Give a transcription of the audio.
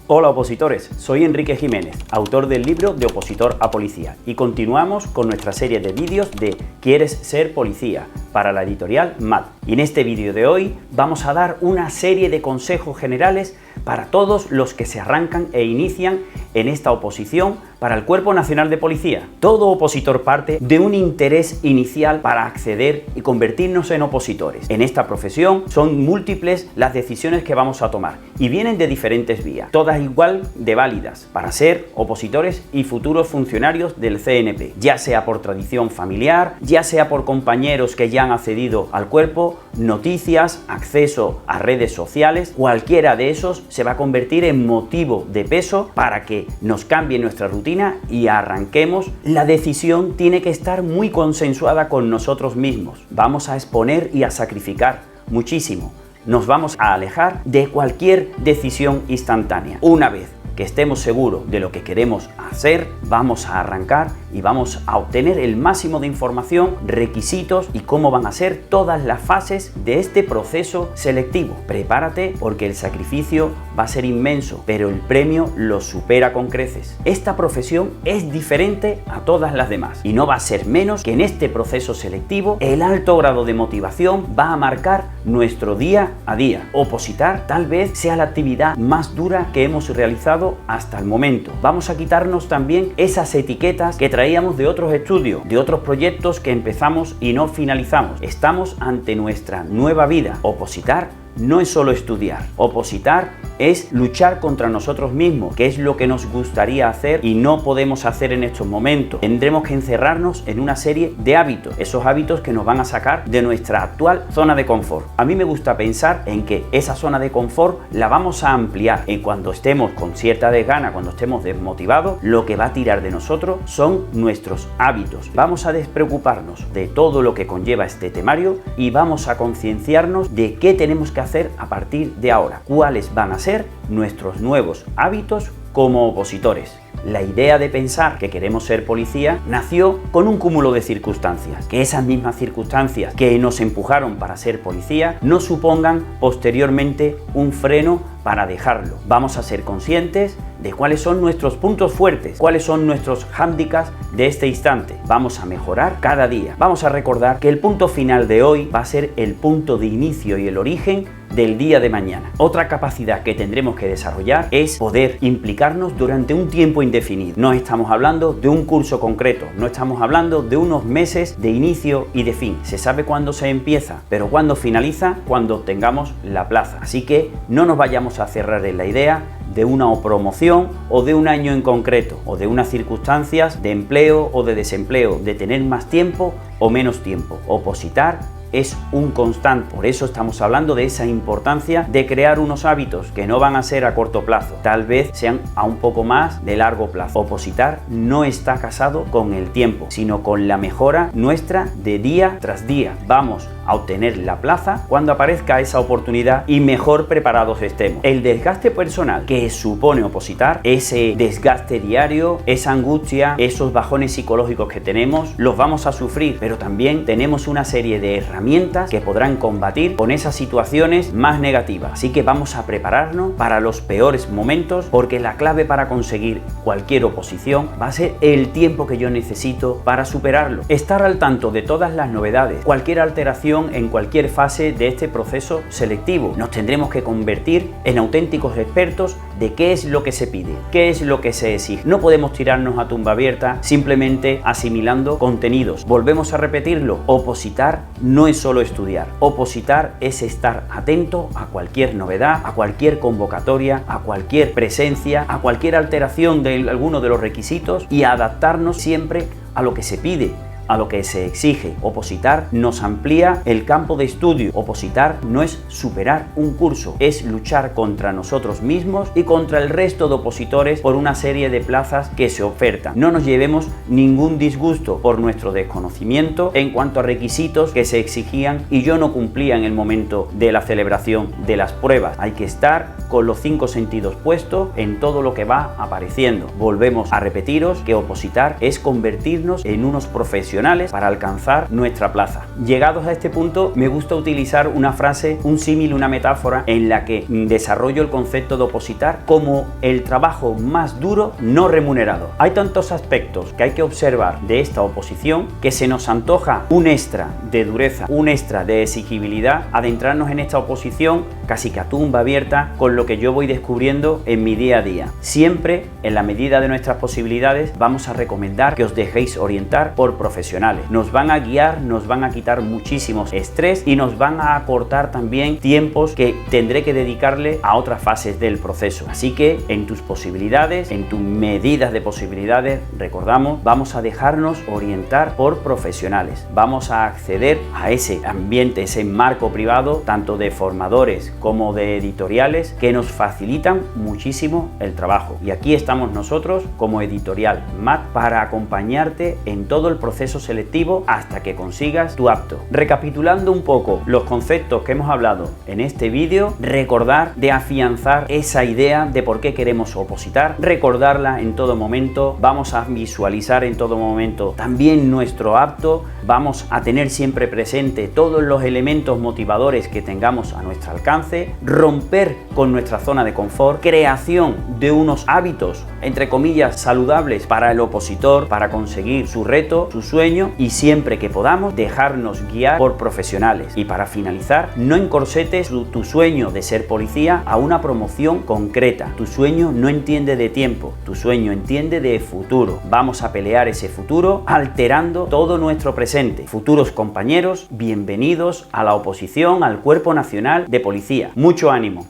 Hola opositores, soy Enrique Jiménez, autor del libro De opositor a policía, y continuamos con nuestra serie de vídeos de ¿Quieres ser policía?, para la editorial MAD. Y en este vídeo de hoy vamos a dar una serie de consejos generales para todos los que se arrancan e inician en esta oposición para el Cuerpo Nacional de Policía. Todo opositor parte de un interés inicial para acceder y convertirnos en opositores. En esta profesión son múltiples las decisiones que vamos a tomar y vienen de diferentes vías, todas igual de válidas para ser opositores y futuros funcionarios del CNP, ya sea por tradición familiar, ya sea por compañeros que ya han accedido al cuerpo, noticias, acceso a redes sociales. Cualquiera de esos se va a convertir en motivo de peso para que nos cambie nuestra rutina y arranquemos. La decisión tiene que estar muy consensuada con nosotros mismos. Vamos a exponer y a sacrificar muchísimo. Nos vamos a alejar de cualquier decisión instantánea. Una vez que estemos seguros de lo que queremos hacer, vamos a arrancar y vamos a obtener el máximo de información, requisitos y cómo van a ser todas las fases de este proceso selectivo. Prepárate porque el sacrificio va a ser inmenso, pero el premio lo supera con creces. Esta profesión es diferente a todas las demás y no va a ser menos que en este proceso selectivo el alto grado de motivación va a marcar nuestro día a día. Opositar tal vez sea la actividad más dura que hemos realizado hasta el momento. Vamos a quitarnos también esas etiquetas que traíamos de otros estudios, de otros proyectos que empezamos y no finalizamos. Estamos ante nuestra nueva vida. Opositar no es solo estudiar. Opositar es luchar contra nosotros mismos, que es lo que nos gustaría hacer y no podemos hacer en estos momentos. Tendremos que encerrarnos en una serie de hábitos, esos hábitos que nos van a sacar de nuestra actual zona de confort. A mí me gusta pensar en que esa zona de confort la vamos a ampliar y cuando estemos con cierta desgana, cuando estemos desmotivados, lo que va a tirar de nosotros son nuestros hábitos. Vamos a despreocuparnos de todo lo que conlleva este temario y vamos a concienciarnos de qué tenemos que hacer a partir de ahora, cuáles van a ser nuestros nuevos hábitos como opositores. La idea de pensar que queremos ser policía nació con un cúmulo de circunstancias, que esas mismas circunstancias que nos empujaron para ser policía no supongan posteriormente un freno para dejarlo. Vamos a ser conscientes de cuáles son nuestros puntos fuertes, cuáles son nuestros hándicaps de este instante. Vamos a mejorar cada día. Vamos a recordar que el punto final de hoy va a ser el punto de inicio y el origen del día de mañana. Otra capacidad que tendremos que desarrollar es poder implicarnos durante un tiempo indefinido. No estamos hablando de un curso concreto, no estamos hablando de unos meses de inicio y de fin. Se sabe cuándo se empieza, pero cuándo finaliza, cuando obtengamos la plaza. Así que no nos vayamos a cerrar en la idea de una promoción o de un año en concreto o de unas circunstancias de empleo o de desempleo, de tener más tiempo o menos tiempo. Opositar es un constante, por eso estamos hablando de esa importancia de crear unos hábitos que no van a ser a corto plazo, tal vez sean a un poco más de largo plazo. Opositar no está casado con el tiempo, sino con la mejora nuestra de día tras día. Vamos a obtener la plaza cuando aparezca esa oportunidad y mejor preparados estemos. El desgaste personal que supone opositar, ese desgaste diario, esa angustia, esos bajones psicológicos que tenemos, los vamos a sufrir, pero también tenemos una serie de herramientas que podrán combatir con esas situaciones más negativas. Así que vamos a prepararnos para los peores momentos, porque la clave para conseguir cualquier oposición va a ser el tiempo que yo necesito para superarlo. Estar al tanto de todas las novedades, cualquier alteración en cualquier fase de este proceso selectivo. Nos tendremos que convertir en auténticos expertos de qué es lo que se pide, qué es lo que se exige. No podemos tirarnos a tumba abierta simplemente asimilando contenidos. Volvemos a repetirlo, opositar no es solo estudiar. Opositar es estar atento a cualquier novedad, a cualquier convocatoria, a cualquier presencia, a cualquier alteración de alguno de los requisitos y adaptarnos siempre a lo que se pide, a lo que se exige. Opositar nos amplía el campo de estudio. Opositar no es superar un curso, es luchar contra nosotros mismos y contra el resto de opositores por una serie de plazas que se ofertan. No nos llevemos ningún disgusto por nuestro desconocimiento en cuanto a requisitos que se exigían y yo no cumplía en el momento de la celebración de las pruebas. Hay que estar con los 5 sentidos puestos en todo lo que va apareciendo. Volvemos a repetiros que opositar es convertirnos en unos profesionales profesionales para alcanzar nuestra plaza. Llegados a este punto, me gusta utilizar una frase, un símil, una metáfora en la que desarrollo el concepto de opositar como el trabajo más duro no remunerado. Hay tantos aspectos que hay que observar de esta oposición que se nos antoja un extra de dureza, un extra de exigibilidad, adentrarnos en esta oposición casi que a tumba abierta con lo que yo voy descubriendo en mi día a día. Siempre, en la medida de nuestras posibilidades, vamos a recomendar que os dejéis orientar por profesionales. Nos van a guiar, nos van a quitar muchísimos estrés y nos van a acortar también tiempos que tendré que dedicarle a otras fases del proceso. Así que en tus posibilidades, en tus medidas de posibilidades, recordamos, vamos a dejarnos orientar por profesionales. Vamos a acceder a ese ambiente, ese marco privado, tanto de formadores como de editoriales, que nos facilitan muchísimo el trabajo. Y aquí estamos nosotros como editorial MAD para acompañarte en todo el proceso selectivo hasta que consigas tu apto. Recapitulando un poco los conceptos que hemos hablado en este vídeo, recordar de afianzar esa idea de por qué queremos opositar, recordarla en todo momento, vamos a visualizar en todo momento también nuestro apto, vamos a tener siempre presente todos los elementos motivadores que tengamos a nuestro alcance, romper con nuestra zona de confort, creación de unos hábitos, entre comillas, saludables para el opositor, para conseguir su reto, su sueño, y siempre que podamos dejarnos guiar por profesionales. Y para finalizar, no encorsetes tu sueño de ser policía a una promoción concreta. Tu sueño no entiende de tiempo, tu sueño entiende de futuro. Vamos a pelear ese futuro alterando todo nuestro presente. Futuros compañeros, bienvenidos a la oposición al Cuerpo Nacional de Policía. Mucho ánimo.